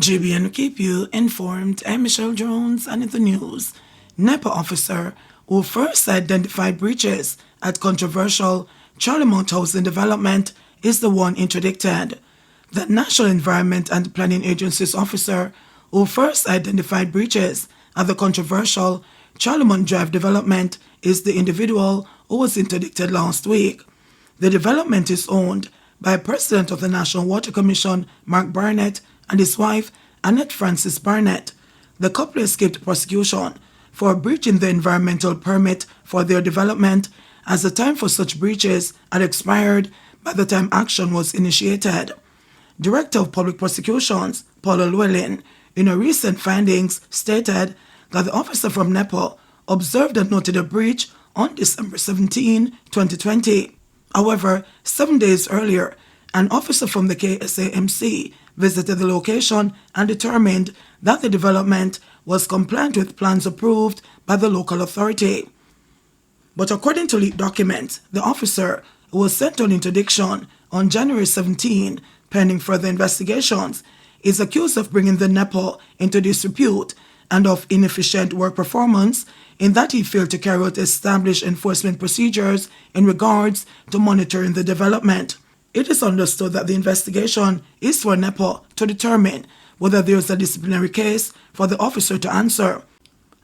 JBNN keep you informed. I'm Michelle Jones, and in the news, NEPA officer who first identified breaches at controversial Charlemont housing development is the one interdicted. The National Environment and Planning Agency's officer who first identified breaches at the controversial Charlemont Drive development is the individual who was interdicted last week. The development is owned by President of the National Water Commission, Mark Barnett, and his wife, Annette Francis Barnett. The couple escaped prosecution for breaching the environmental permit for their development, as the time for such breaches had expired by the time action was initiated. Director of Public Prosecutions, Paula Llewellyn, in her recent findings, stated that the officer from NEPA observed and noted a breach on December 17, 2020. However, 7 days earlier, an officer from the KSAMC visited the location and determined that the development was compliant with plans approved by the local authority. But according to leaked documents, the officer, who was sent on interdiction on January 17, pending further investigations, is accused of bringing the NEPA into disrepute and of inefficient work performance in that he failed to carry out established enforcement procedures in regards to monitoring the development. It is understood that the investigation is for NEPA to determine whether there is a disciplinary case for the officer to answer.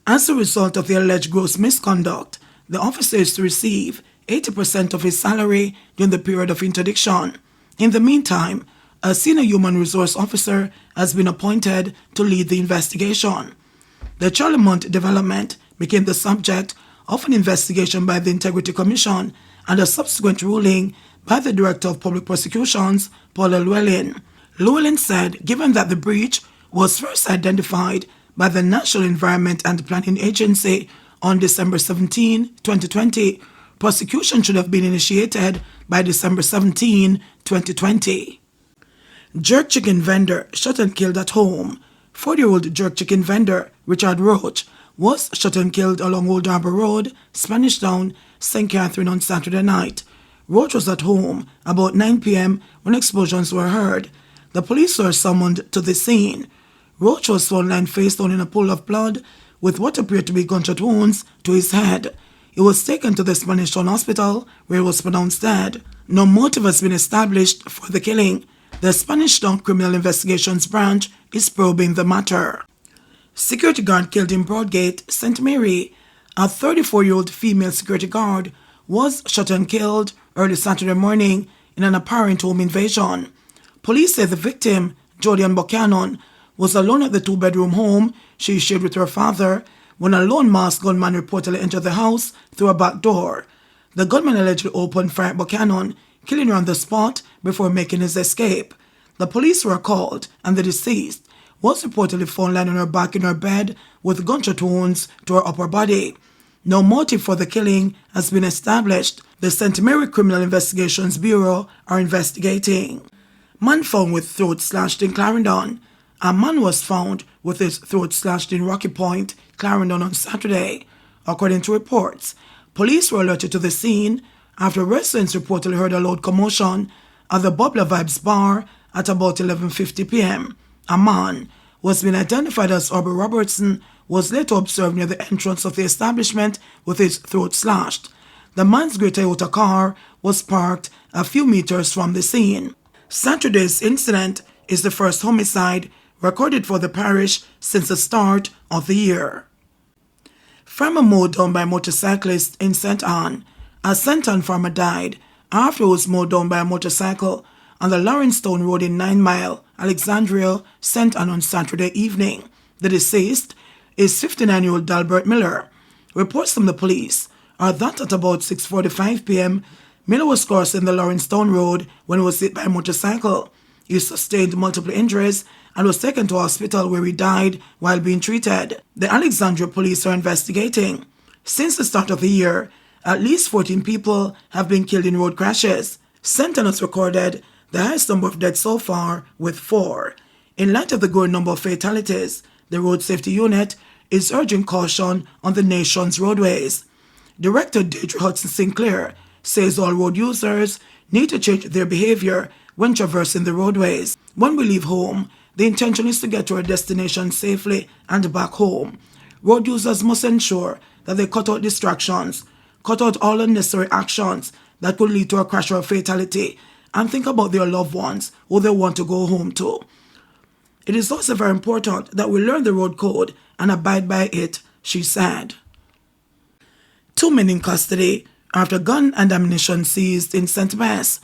As a result of the alleged gross misconduct, the officer is to receive 80% of his salary during the period of interdiction. In the meantime, a senior human resource officer has been appointed to lead the investigation. The Charlemont development became the subject of an investigation by the Integrity Commission and a subsequent ruling by the Director of Public Prosecutions, Paula Llewellyn. Llewellyn said, given that the breach was first identified by the National Environment and Planning Agency on December 17, 2020, prosecution should have been initiated by December 17, 2020. Jerk chicken vendor shot and killed at home. 40-year-old jerk chicken vendor Richard Roach was shot and killed along Old Harbour Road, Spanish Town, St. Catherine on Saturday night. Roach was at home about 9 p.m. when explosions were heard. The police were summoned to the scene. Roach was found lying face down in a pool of blood with what appeared to be gunshot wounds to his head. He was taken to the Spanish Town Hospital where he was pronounced dead. No motive has been established for the killing. The Spanish Town Criminal Investigations Branch is probing the matter. Security guard killed in Broadgate, St. Mary. A 34-year-old female security guard was shot and killed early Saturday morning in an apparent home invasion. Police say the victim, Jodian Buchanan, was alone at the two-bedroom home she shared with her father when a lone masked gunman reportedly entered the house through a back door. The gunman allegedly opened fire at Buchanan, killing her on the spot before making his escape. The police were called, and the deceased was reportedly found lying on her back in her bed with gunshot wounds to her upper body. No motive for the killing has been established. The St. Mary Criminal Investigations Bureau are investigating. Man found with throat slashed in Clarendon. A man was found with his throat slashed in Rocky Point, Clarendon on Saturday. According to reports, police were alerted to the scene after residents reportedly heard a loud commotion at the Bubbler Vibes bar at about 11:50 p.m. A man, who has been identified as Aubrey Robertson, was later observed near the entrance of the establishment with his throat slashed. The man's grey Toyota car was parked a few meters from the scene. Saturday's incident is the first homicide recorded for the parish since the start of the year. Farmer mowed down by motorcyclist in St. Anne. A St. Anne farmer died after he was mowed down by a motorcycle on the Lawrencetown Road in 9 Mile, Alexandria, St. Anne on Saturday evening. The deceased is 59-year-old Dalbert Miller. Reports from the police are that at about 6:45 p.m., Miller was crossing the Lawrencetown Road when he was hit by a motorcycle. He sustained multiple injuries and was taken to hospital where he died while being treated. The Alexandria police are investigating. Since the start of the year, at least 14 people have been killed in road crashes. St. Anne has recorded the highest number of deaths so far, with 4. In light of the growing number of fatalities, the Road Safety Unit is urging caution on the nation's roadways. Director Deidre Hudson Sinclair says all road users need to change their behavior when traversing the roadways. When we leave home, The intention is to get to our destination safely and back home. Road users must ensure that they cut out distractions, cut out all unnecessary actions that could lead to a crash or a fatality, and think about their loved ones who they want to go home to. It is also very important that we learn the road code and abide by it, she said. 2 men in custody after gun and ammunition seized in St. Bass.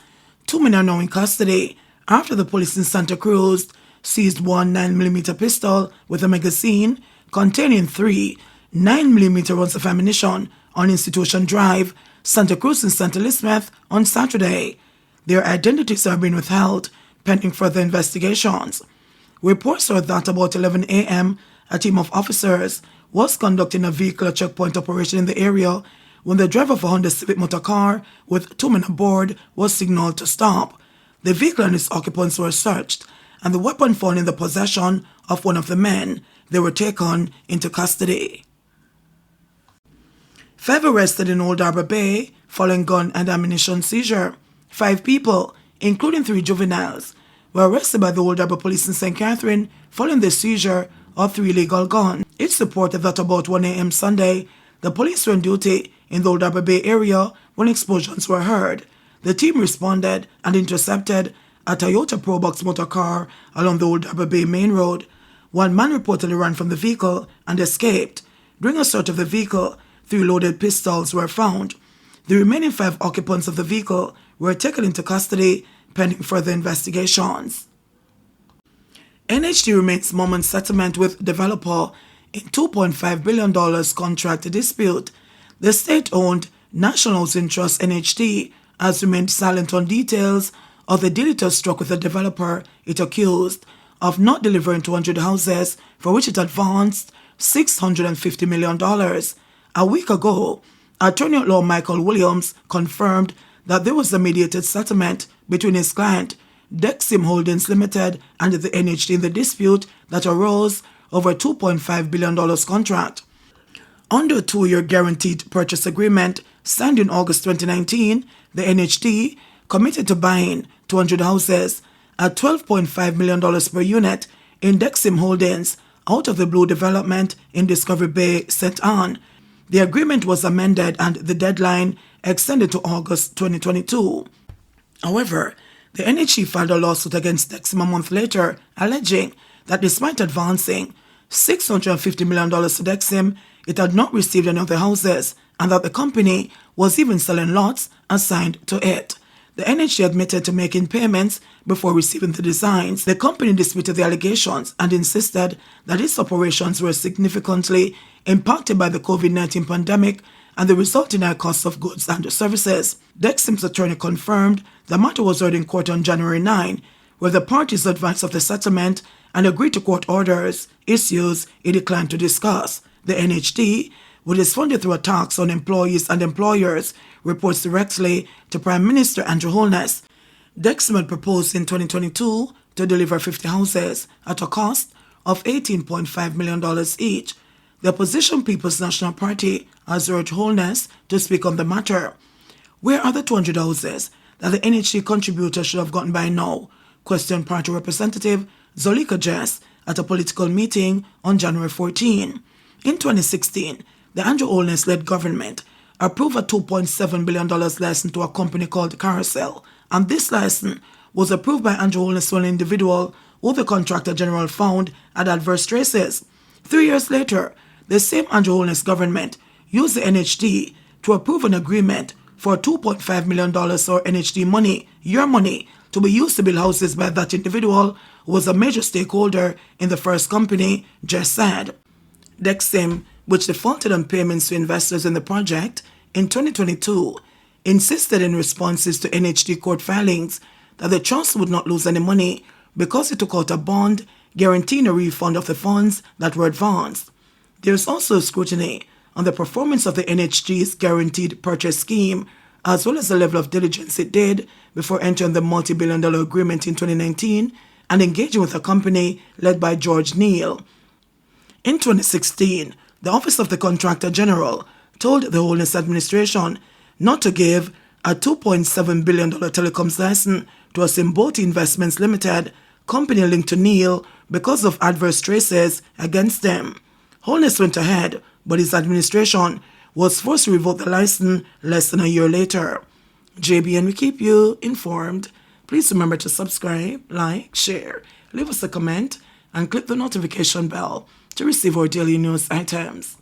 2 men are now in custody after the police in Santa Cruz seized one 9mm pistol with a magazine containing 3 9mm rounds of ammunition on Institution Drive, Santa Cruz and St. Elizabeth on Saturday. Their identities are being withheld pending further investigations. Reports are that about 11 a.m., a team of officers was conducting a vehicle checkpoint operation in the area when the driver of a Honda Civic motor car with 2 men aboard was signaled to stop. The vehicle and its occupants were searched, and the weapon found in the possession of one of the men. They were taken into custody. 5 arrested in Old Harbor Bay following gun and ammunition seizure. 5 people, including 3 juveniles, were arrested by the Old Harbor Police in St. Catherine following the seizure of 3 illegal guns. It's reported that about 1 a.m. Sunday, the police were on duty in the Old Harbor Bay area when explosions were heard. The team responded and intercepted a Toyota Probox motor car along the Old Harbor Bay main road. 1 man reportedly ran from the vehicle and escaped. During a search of the vehicle, 3 loaded pistols were found. The remaining 5 occupants of the vehicle were taken into custody pending further investigations. NHD remains mum on settlement with developer in $2.5 billion contract dispute. The state-owned National Housing Trust NHD has remained silent on details of the deal it has struck with the developer it accused of not delivering 200 houses for which it advanced $650 million. A week ago, Attorney at Law Michael Williams confirmed that there was a mediated settlement between his client, Dexim Holdings Limited, and the NHD in the dispute that arose over a $2.5 billion contract. Under a 2-year guaranteed purchase agreement signed in August 2019, the NHD committed to buying 200 houses at $12.5 million per unit in Dexim Holdings out of the Blue Development in Discovery Bay, St. Anne. The agreement was amended and the deadline extended to August 2022. However, the NHD filed a lawsuit against Dexim a month later, alleging that despite advancing $650 million to Dexim, it had not received any of the houses and that the company was even selling lots assigned to it. The NHD admitted to making payments before receiving the designs. The company disputed the allegations and insisted that its operations were significantly impacted by the COVID-19 pandemic and the resulting high costs of goods and services. Dexim's attorney confirmed the matter was heard in court on January 9, where the parties advised of the settlement and agreed to court orders, issues it declined to discuss. The NHD, which is funded through a tax on employees and employers, reports directly to Prime Minister Andrew Holness. Dexim had proposed in 2022 to deliver 50 houses at a cost of $18.5 million each. The opposition People's National Party has urged Holness to speak on the matter. Where are the 200 houses that the NHD contributors should have gotten by now? Questioned party representative Zolika Jess at a political meeting on January 14. In 2016, the Andrew Holness-led government approved a $2.7 billion license to a company called Carousel, and this license was approved by Andrew Holness, an individual who the contractor general found had adverse traces. 3 years later, the same Andrew Holness government used the NHD to approve an agreement for $2.5 million or NHD money, your money, to be used to build houses by that individual who was a major stakeholder in the first company, Jess said. Dexim, which defaulted on payments to investors in the project in 2022, insisted in responses to NHD court filings that the trust would not lose any money because it took out a bond guaranteeing a refund of the funds that were advanced. There is also scrutiny on the performance of the NHG's guaranteed purchase scheme, as well as the level of diligence it did before entering the multi-billion-dollar agreement in 2019 and engaging with a company led by George Neal. In 2016, the Office of the Contractor General told the Holness administration not to give a $2.7 billion telecoms license to a Symboti Investments Limited company linked to Neil because of adverse traces against them. Holness went ahead, but his administration was forced to revoke the license less than a year later. JBN will keep you informed. Please remember to subscribe, like, share, leave us a comment, and click the notification bell to receive our daily news items.